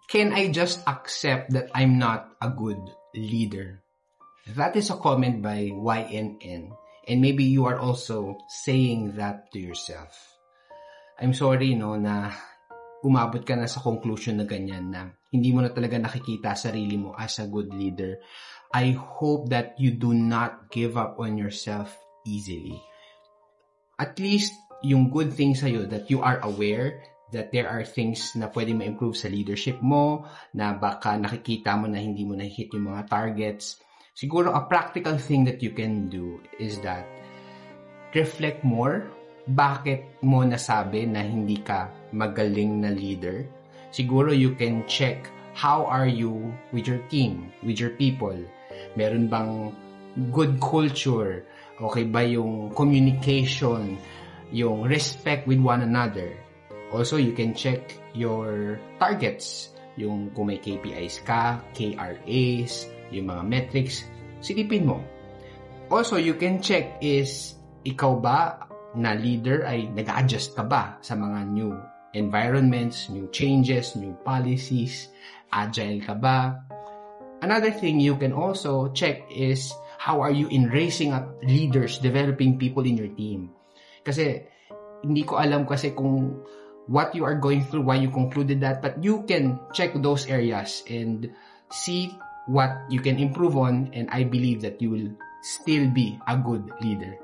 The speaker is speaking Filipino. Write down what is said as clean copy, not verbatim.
Can I just accept that I'm not a good leader? That is a comment by YNN. And maybe you are also saying that to yourself. I'm sorry, no, na umabot ka na sa conclusion na ganyan na hindi mo na talaga nakikita sarili mo as a good leader. I hope that you do not give up on yourself easily. At least, yung good thing sa'yo that you are aware that there are things na pwede ma-improve sa leadership mo, na baka nakikita mo na hindi mo na-hit yung mga targets. Siguro, a practical thing that you can do is that reflect more. Bakit mo nasabi na hindi ka magaling na leader? Siguro you can check how are you with your team, with your people. Meron bang good culture? Okay ba yung communication, yung respect with one another? Also, you can check your targets. Yung kung may KPIs ka, KRAs, yung mga metrics, silipin mo. Also, you can check is ikaw ba na leader ay nag-adjust ka ba sa mga new environments, new changes, new policies, agile ka ba? Another thing you can also check is how are you in raising up leaders, developing people in your team? Kasi hindi ko alam kasi kung what you are going through, why you concluded that, but you can check those areas and see what you can improve on, and I believe that you will still be a good leader.